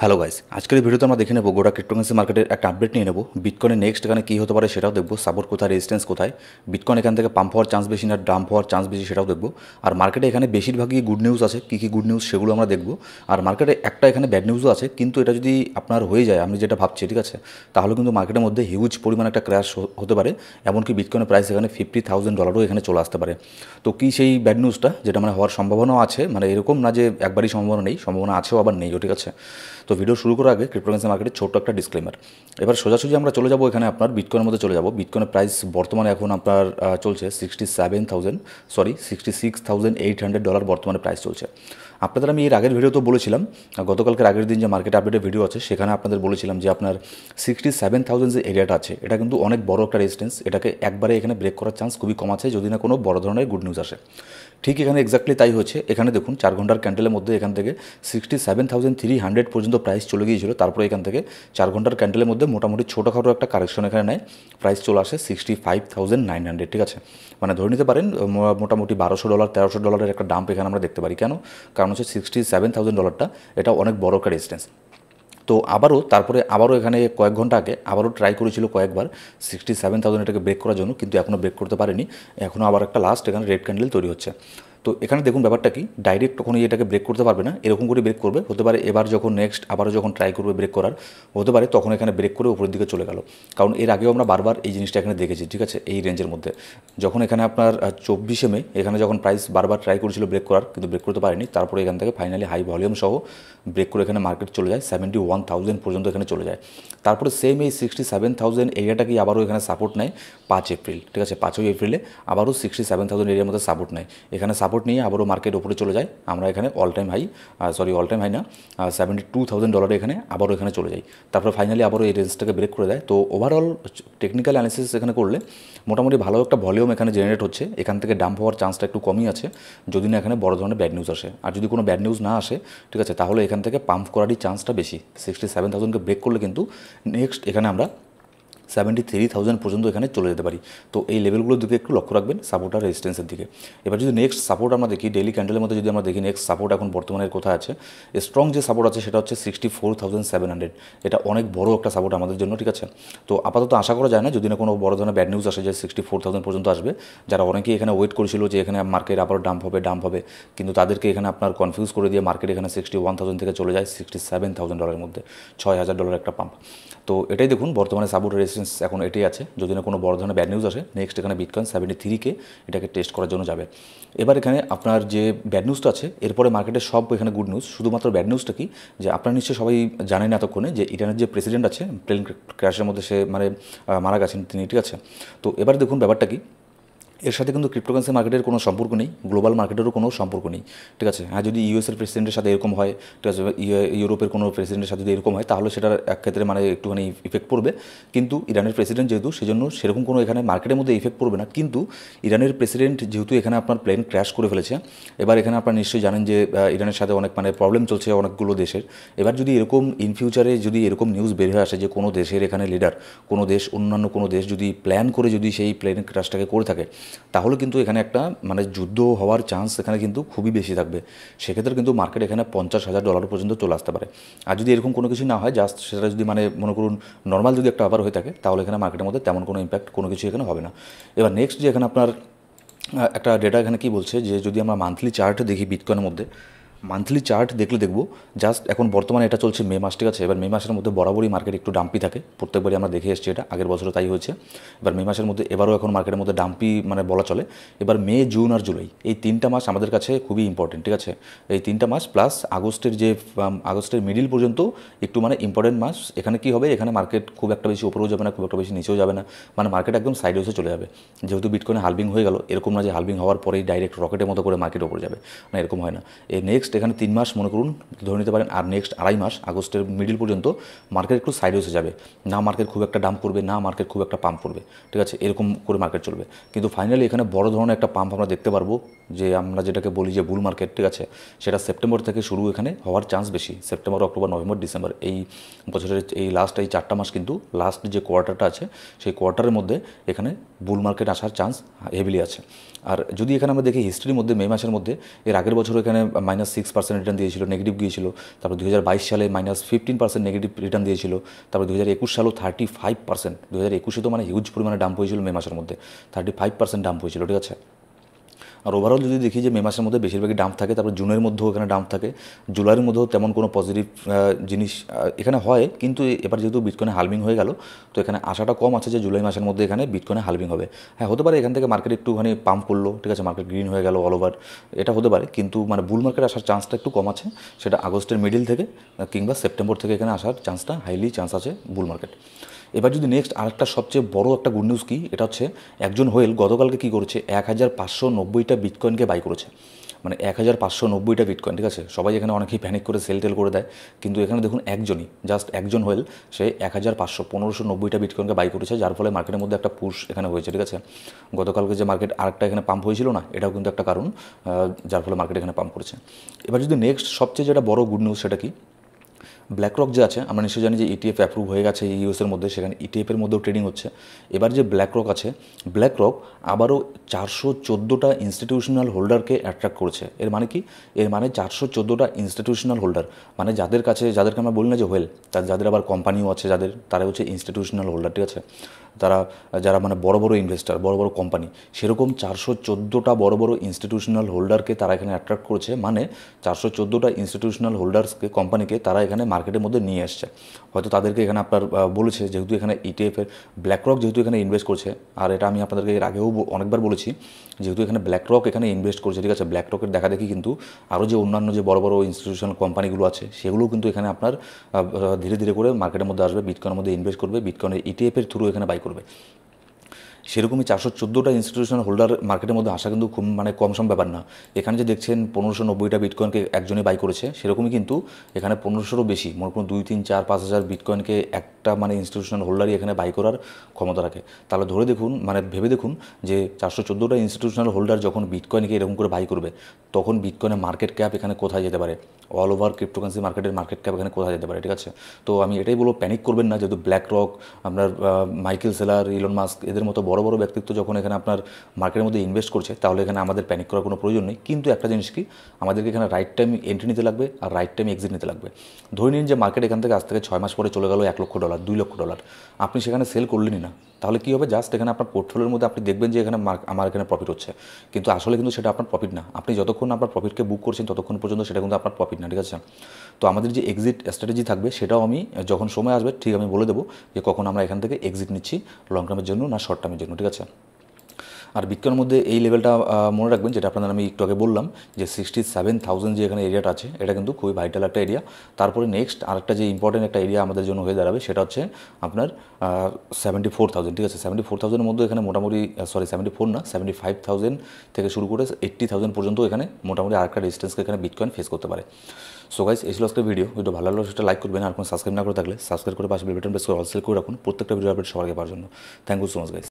Hello guys, আজকের এই ভিডিওতে আমরা দেখে নেব গোটা ক্রিপ্টোকারেন্সি মার্কেটের একটা আপডেট নিয়ে নেব। বিটকয়েনের নেক্সট এখানে কী হতে পারে সেটাও দেখবো, সাপোর্ট কোথায়, রেজিস্ট্যান্স কোথায়, বিটকয়েন এখান থেকে পাম্প হওয়ার চান্স বেশি না ডাম্প হওয়ার চান্স বেশি সেটাও দেখবো। আর মার্কেটে এখানে বেশিরভাগই গুড নিউজ আছে, কী কী গুড নিউজ সেগুলো আমরা দেখবো। আর মার্কেটে একটা এখানে ব্যাড নিউজও আছে, কিন্তু এটা যদি আপনার হয়ে যায় আমি যেটা ভাবছি, ঠিক আছে, তাহলে কিন্তু মার্কেটের মধ্যে হিউজ পরিমাণ একটা ক্র্যাশ হতে পারে। এমনকি বিটকয়েনের প্রাইস এখানে $50,000 এখানে চলে আসতে পারে। তো কী সেই ব্যাড নিউজটা যেটা মানে হওয়ার সম্ভাবনাও আছে, মানে এরকম না যে একবারই সম্ভাবনা নেই, সম্ভাবনা আছেও আবার নেইও, ঠিক আছে। তো ভিডিও শুরু করার আগে ক্রিপ্টোকারেন্সি মার্কেটের ছোট্ট একটা ডিসক্লেমার। এবার সোজাসুজি আমরা চলে যাবো এখানে আপনার বিটকয়েনের মধ্যে চলে যাবো। বিটকয়েনের প্রাইস বর্তমানে এখন আপনার চলছে $66,800 বর্তমানে প্রাইস চলছে। আপনাদের আমি এর আগের ভিডিওতেও বলেছিলাম, গতকালকের আগের দিন যে মার্কেট আপডেটের ভিডিও আছে সেখানে আপনাদের বলেছিলাম যে আপনার 67,000 যে এরিয়াটা আছে এটা কিন্তু অনেক বড় একটা রেজিস্ট্যান্স, এটাকে একবারে এখানে ব্রেক করার চান্স খুবই কম আছে যদি না কোনো বড় ধরনের গুড নিউজ আসে। ঠিক এখানে এক্স্যাক্টলি তাই হচ্ছে। এখানে দেখুন 4 ঘন্টার ক্যান্ডেলের মধ্যে এখান থেকে 67,300 পর্যন্ত প্রাইস চলে গিয়েছিল। তারপরে এখান থেকে 4 ঘন্টার ক্যান্ডেলের মধ্যে মোটামুটি ছোটোখাটো একটা কারেকশন এখানে নেয়, প্রাইস চলে আসে 65,900, ঠিক আছে। মানে ধরে নিতে পারেন মোটামুটি $1,200 $1,300 একটা ডাম্প এখানে আমরা দেখতে পারি। কেন? কারণ হচ্ছে $67,000টা এটা অনেক বড় একটা রেজিস্ট্যান্স। তো তারপরে এখানে কয়েক ঘন্টা আগে আবারও ট্রাই করেছিল কয়েকবার 67,000 এটাকে ব্রেক করার জন্য, কিন্তু এখনও ব্রেক করতে পারেনি। এখনও আবার একটা লাস্ট এখানে রেড ক্যান্ডেল তৈরি হচ্ছে। তো এখানে দেখুন ব্যাপারটা কি, ডাইরেক্ট কখনো এটাকে ব্রেক করতে পারবে না, এরকম করে ব্রেক করবে। হতে পারে এবার যখন নেক্সট আবারও যখন ট্রাই করবে ব্রেক করার, হতে পারে তখন এখানে ব্রেক করে উপরের দিকে চলে গেল। কারণ এর আগেও আমরা বারবার এই জিনিসটা এখানে দেখেছি, ঠিক আছে, এই রেঞ্জের মধ্যে। যখন এখানে আপনার 24 মে এখানে যখন প্রাইস বারবার ট্রাই করেছিল ব্রেক করার, কিন্তু ব্রেক করতে পারেনি। তারপরে এখান থেকে ফাইনালি হাই ভলিউম সহ ব্রেক করে এখানে মার্কেট চলে যায় 71,000 পর্যন্ত এখানে চলে যায়। তারপরে সেম এই 67,000 এরিয়াটাকেই আবারও এখানে সাপোর্ট নেয় 5 এপ্রিল, ঠিক আছে। 5ই এপ্রিলে আবারও 67,000 এরিয়ার মধ্যে সাপোর্ট নেয়। এখানে সাপোর্ট নিয়ে আবারও মার্কেট উপরে চলে যায়। আমরা এখানে অল টাইম হাই না, $72,000 এখানে আবারও এখানে চলে যায়। তারপরে ফাইনালি আবারও এই রেঞ্জটাকে ব্রেক করে দেয়। তো ওভারঅল টেকনিক্যাল অ্যানালিসিস এখানে করলে মোটামুটি ভালো একটা ভলিউম এখানে জেনারেট হচ্ছে। এখান থেকে ডাম্প হওয়ার চান্সটা একটু কমই আছে যদি না এখানে বড় ধরনের ব্যাড নিউজ আসে। আর যদি কোনো ব্যাড নিউজ না আসে, ঠিক আছে, তাহলে এখান থেকে পাম্প করারই চান্সটা বেশি। 67,000কে ব্রেক করলে কিন্তু নেক্সট এখানে আমরা 73,000 পর্যন্ত এখানে চলে যেতে পারি। তো এই লেভেলগুলোর দিকে একটু লক্ষ্য রাখবেন, সাপোর্ট আর রেজিস্ট্যান্সের দিকে। এবার যদি নেক্সট সাপোর্ট আমরা দেখি ডেইলি ক্যান্ডেলের মধ্যে, যদি আমরা দেখি নেক্সট সাপোর্ট এখন বর্তমানে কোথায় আছে, স্ট্রং যে সাপোর্ট আছে সেটা হচ্ছে 64,700। এটা অনেক বড় একটা সাপোর্ট আমাদের জন্য, ঠিক আছে। তো আপাতত আশা করা যায় না যদি না কোনো বড় ধরনের ব্যাড নিউজ আসে যে 64,000 পর্যন্ত আসবে। যারা অনেকেই এখানে ওয়েট করেছিল যে এখানে মার্কেট আবারও ডাম্প হবে, কিন্তু তাদেরকে এখানে আপনার কনফিউজ করে দিয়ে মার্কেট এখানে 61,000 থেকে চলে যায় $67,000 মধ্যে, $6,000 একটা পাম্প। তো এটাই দেখুন বর্তমানে সাপোর্ট রেজিস্ট্যান্স এখন এটাই আছে। যদি না কোনো বড় ধরনের ব্যাড নিউজ আসে, নেক্সট এখানে বিটকয়েন 73K এটাকে টেস্ট করার জন্য যাবে। এবার এখানে আপনার যে ব্যাড নিউজটা আছে, এরপরে মার্কেটে সব এখানে গুড নিউজ। শুধুমাত্র ব্যাড নিউজটা কি, যে আপনারা নিশ্চয়ই সবাই জানেন এতক্ষণে যে ইরানের যে প্রেসিডেন্ট আছে প্লেন ক্র্যাশের মধ্যে সে মারা গেছেন তিনি, ঠিক আছে। তো এবার দেখুন ব্যাপারটা কি, এর সাথে কিন্তু ক্রিপ্টোকারেন্সি মার্কেটের কোনো সম্পর্ক নেই, গ্লোবাল মার্কেটেরও কোনো সম্পর্ক নেই, ঠিক আছে। হ্যাঁ, যদি ইউএসের প্রেসিডেন্টের সাথে এরকম হয়, ঠিক আছে, ইউরোপের কোনো প্রেসিডেন্টের সাথে যদি এরকম হয়, তাহলে সেটার এক ক্ষেত্রে একটুখানি ইফেক্ট পড়বে। কিন্তু ইরানের প্রেসিডেন্ট যেহেতু, সেজন্য সেরকম কোনো এখানে মার্কেটের মধ্যে ইফেক্ট পড়বে না। কিন্তু ইরানের প্রেসিডেন্ট যেহেতু এখানে আপনার প্লেন ক্র্যাশ করে ফেলেছে, এবার এখানে আপনারা নিশ্চয়ই জানেন যে ইরানের সাথে অনেক প্রবলেম চলছে অনেকগুলো দেশের। এবার যদি এরকম ইন ফিউচারে যদি এরকম নিউজ বের হয়ে আসে যে কোনো দেশের এখানে লিডার, কোনো দেশ, অন্যান্য কোনো দেশ যদি প্ল্যান করে যদি সেই প্লেন ক্র্যাশটাকে করে থাকে, তাহলে কিন্তু এখানে একটা যুদ্ধ হওয়ার চান্স এখানে কিন্তু খুবই বেশি থাকবে। সেক্ষেত্রে কিন্তু মার্কেট এখানে $50,000 পর্যন্ত চলে আসতে পারে। আর যদি এরকম কোনো কিছু না হয়, জাস্ট সেটা যদি মনে করুন নর্মাল যদি একটা আবার হয়ে থাকে, তাহলে এখানে মার্কেটের মধ্যে তেমন কোনো ইম্প্যাক্ট কোনো কিছু এখানে হবে না। এবার নেক্সট যে এখানে আপনার একটা ডেটা এখানে কি বলছে, যে যদি আমরা মান্থলি চার্টে দেখি বিটকয়েনের মধ্যে, মান্থলি চার্ট দেখলে দেখব জাস্ট এখন বর্তমানে এটা চলছে মে মাস, ঠিক আছে। এবার মে মাসের মধ্যে বরাবরই মার্কেট একটু ডাম্পি থাকে, প্রত্যেকবারই আমরা দেখে এসেছি, এটা আগের বছরও তাই হয়েছে। এবার মে মাসের মধ্যে এবারও এখন মার্কেটের মধ্যে ডাম্পি বলা চলে। এবার মে, জুন আর জুলাই এই 3টা মাস আমাদের কাছে খুবই ইম্পর্টেন্ট, ঠিক আছে। এই 3টা মাস প্লাস আগস্টের মিডিল পর্যন্ত একটু ইম্পর্টেন্ট মাস। এখানে কি হবে, এখানে মার্কেট খুব একটা বেশি উপরেও যাবে না, খুব একটা বেশি নিচেও যাবে না, মার্কেট একদম সাইড ওয়েসে চলে যাবে। যেহেতু বিটকয়েনে হালভিং হয়ে গেল, এরকম না যে হালভিং হওয়ার পরেই ডাইরেক্ট রকেটের মতো করে মার্কেট উপরে যাবে, না, এরকম হয় না। এই নেক্সট এখানে 3 মাস মনে করুন ধরে নিতে পারেন, আর নেক্সট 2.5 মাস আগস্টের মিডিল পর্যন্ত মার্কেট একটু সাইড হয়ে যাবে। না মার্কেট খুব একটা ডাম্প করবে, না মার্কেট খুব একটা পাম্প করবে, ঠিক আছে, এরকম করে মার্কেট চলবে। কিন্তু ফাইনালি এখানে বড় ধরনের একটা পাম্প আমরা দেখতে পারবো, যে আমরা যেটাকে বলি যে বুল মার্কেট, ঠিক আছে, সেটা সেপ্টেম্বর থেকে শুরু এখানে হওয়ার চান্স বেশি। সেপ্টেম্বর, অক্টোবর, নভেম্বর, ডিসেম্বর এই বছরের এই লাস্ট 4টা মাস কিন্তু লাস্ট যে কোয়ার্টারটা আছে সেই কোয়ার্টারের মধ্যে এখানে বুল মার্কেট আসার চান্স হেভিলি আছে। আর যদি এখানে আমরা দেখি হিস্ট্রির মধ্যে মে মাসের মধ্যে এর আগের বছর এখানে -6% রিটার্ন দিয়েছিল, নেগেটিভ গিয়েছিল। তারপর 2022 সালে -15% নেগেটিভ রিটার্ন দিয়েছিল। তারপর 2021 সালেও 35%। 2021-এ তো মানে হিউজ পরিমাণে ডাম্প হয়েছিল মে মাসের মধ্যে, 35% ডাম্প হয়েছিল, ঠিক আছে। আর ওভারঅল যদি দেখি যে মে মাসের মধ্যে বেশিরভাগই ডাম্প থাকে, তারপর জুনের মধ্যেও এখানে ডাম্প থাকে, জুলাইয়ের মধ্যেও তেমন কোনো পজিটিভ জিনিস এখানে হয়। কিন্তু এবার যেহেতু বিটকয়েনে হালভিং হয়ে গেল, তো এখানে আশাটা কম আছে যে জুলাই মাসের মধ্যে এখানে বিটকয়েনে হালভিং হবে। হ্যাঁ, হতে পারে এখান থেকে মার্কেট একটুখানি পাম্প করলো, ঠিক আছে, মার্কেট গ্রিন হয়ে গেল অল ওভার, এটা হতে পারে। কিন্তু মানে বুল মার্কেট আসার চান্সটা একটু কম আছে, সেটা আগস্টের মিডিল থেকে কিংবা সেপ্টেম্বর থেকে এখানে আসার চান্সটা হাইলি চান্স আছে বুল মার্কেট। এবার যদি নেক্সট আরেকটা সবচেয়ে বড় একটা গুড নিউজ কি, এটা হচ্ছে একজন হোয়েল গতকালকে কী করেছে, 1590টা বিটকয়েনকে বাই করেছে। মানে 1590টা বিটকয়েন, ঠিক আছে। সবাই এখানে অনেকেই প্যানিক করে সেল টেল করে দেয়, কিন্তু এখানে দেখুন একজনই, জাস্ট একজন হোয়েল, সে 1590টা বিটকয়েনকে বাই করেছে, যার ফলে মার্কেটের মধ্যে একটা পুশ এখানে হয়েছে, ঠিক আছে। গতকালকে যে মার্কেট আরেকটা এখানে পাম্প হয়েছিল না, এটাও কিন্তু একটা কারণ যার ফলে মার্কেট এখানে পাম্প করেছে। এবার যদি নেক্সট সবচেয়ে যেটা বড় গুড নিউজ সেটা কি, ব্ল্যাকরক যে আছে, আমরা নিশ্চয়ই জানি যে ইটিএফ অ্যাপ্রুভ হয়ে গেছে ইউএসের মধ্যে, সেখানে ইটিএফের মধ্যেও ট্রেডিং হচ্ছে। এবার যে ব্ল্যাকরক আছে, ব্ল্যাকরক আবারও 414টা ইনস্টিটিউশনাল হোল্ডারকে অ্যাট্রাক্ট করছে। এর মানে কি, এর মানে 414টা ইনস্টিটিউশনাল হোল্ডার, মানে যাদের কাছে, যাদেরকে আমরা বলি না যে হোয়েল, যাদের আবার কোম্পানিও আছে, যাদের, তারা হচ্ছে ইনস্টিটিউশনাল হোল্ডার, ঠিক আছে। তারা যারা মানে বড় বড় ইনভেস্টার, বড় বড় কোম্পানি, সেরকম 414টা বড় বড় ইনস্টিটিউশনাল হোল্ডারকে তারা এখানে অ্যাট্রাক্ট করছে। মানে 414টা ইনস্টিটিউশনাল হোল্ডার্সকে, কোম্পানিকে তারা এখানে মার্কেটের মধ্যে নিয়ে আসছে। হয়তো তাদেরকে এখানে আপনার বলেছে, যেহেতু এখানে ইটিএফের ব্ল্যাকরক যেহেতু এখানে ইনভেস্ট করছে, আর এটা আমি আপনাদেরকে এর আগেও অনেকবার বলেছি, যেহেতু এখানে ব্ল্যাকরক এখানে ইনভেস্ট করছে, ঠিক আছে, ব্ল্যাকরকের দেখা দেখি কিন্তু আরও যে অন্যান্য যে বড় বড় ইনস্টিটিউশনাল কোম্পানিগুলো আছে, সেগুলোও কিন্তু এখানে আপনার ধীরে ধীরে করে মার্কেটের মধ্যে আসবে, বিটকয়েনের মধ্যে ইনভেস্ট করবে, বিটকয়েনের ইটিএফের থ্রু এখানে বাই করবে। সেরকমই 414টা ইনস্টিটিউশনাল হোল্ডার মার্কেটের মধ্যে আসা কিন্তু খুব মানে কম সম ব্যাপার না। এখানে যে দেখছেন 1590টা বিটকয়েনকে একজনই বাই করেছে, সেরকমই কিন্তু এখানে 1500-ও বেশি, মনে করুন 2, 3, 4, 5 হাজার বিটকয়েনকে একটা মানে ইনস্টিটিউশনাল হোল্ডারই এখানে বাই করার ক্ষমতা রাখে। তাহলে ধরে দেখুন, মানে ভেবে দেখুন যে 414টা ইনস্টিটিউশনাল হোল্ডার যখন বিটকয়েনকে এরকম করে বাই করবে, তখন বিটকয়েনের মার্কেট ক্যাপ এখানে কোথায় যেতে পারে, অল ওভার ক্রিপ্টোকারেন্সি মার্কেটের মার্কেট ক্যাপ এখানে কোথায় যেতে পারে, ঠিক আছে। তো আমি এটাই বলবো, প্যানিক করবেন না, যেহেতু ব্ল্যাকরক, আপনার মাইকেল সেলার, ইলন মাস্ক, এদের মতো বড় বড় ব্যক্তিত্ব যখন এখানে আপনার মার্কেটের মধ্যে ইনভেস্ট করছে, তাহলে এখানে আমাদের প্যানিক করার কোনো প্রয়োজন নেই। কিন্তু একটা জিনিস কি, আমাদেরকে এখানে রাইট টাইম এন্ট্রি নিতে লাগবে আর রাইট টাইম এক্সিট নিতে লাগবে। ধরে নিন যে মার্কেট এখান থেকে আজ থেকে 6 মাস পরে চলে গেল $1,00,000, $2,00,000, আপনি সেখানে সেল করলেনই না, তাহলে কী হবে, জাস্ট এখানে আপনার পোর্টফোলিওর মধ্যে আপনি দেখবেন যে এখানে আমার এখানে প্রফিট হচ্ছে, কিন্তু আসলে কিন্তু সেটা আপনার প্রফিট না। আপনি যতক্ষণ আপনার প্রফিটকে বুক করছেন ততক্ষণ পর্যন্ত সেটা কিন্তু আপনার প্রফিট না, ঠিক আছে। তো আমাদের যে এক্সিট স্ট্র্যাটেজি থাকবে, সেটাও আমি যখন সময় আসবে ঠিক আমি বলে দেবো যে কখন আমরা এখান থেকে এক্সিট নিচ্ছি, লং টার্মের জন্য না শর্ট টার্মের জন্য, ঠিক আছে। আর বিটকয়েনের মধ্যে এই লেভেলটা মনে রাখবেন, যেটা আপনাদের আমি একটু আগে বললাম, যে 67,000 যে এখানে এরিয়াটা আছে, এটা কিন্তু খুবই ভাইটাল একটা এরিয়া। তারপরে নেক্সট আরেকটা যে ইম্পর্টেন্ট একটা এরিয়া আমাদের জন্য হয়ে দাঁড়াবে, সেটা হচ্ছে আপনার 74,000, ঠিক আছে। 74,000-এর মধ্যে এখানে মোটামুটি 74 না, 75,000 থেকে শুরু করে 80,000 পর্যন্ত এখানে মোটামুটি আরেকটা রেজিস্ট্যান্সকে এখানে বিটকয়েন ফেস করতে পারে। সো গাইস, এই ছিল আজকের ভিডিও ভালো লাগলো সেটা লাইক করবেন, আর কোনো সাবস্ক্রাইব না করে থাকলে সাবস্ক্রাইব করে পাশে বেল বাটন প্রেস করে অল সেল করে রাখুন, প্রত্যেকটা ভিডিও আপডেট সবার আগে পাওয়ার জন্য। Thank you so much guys.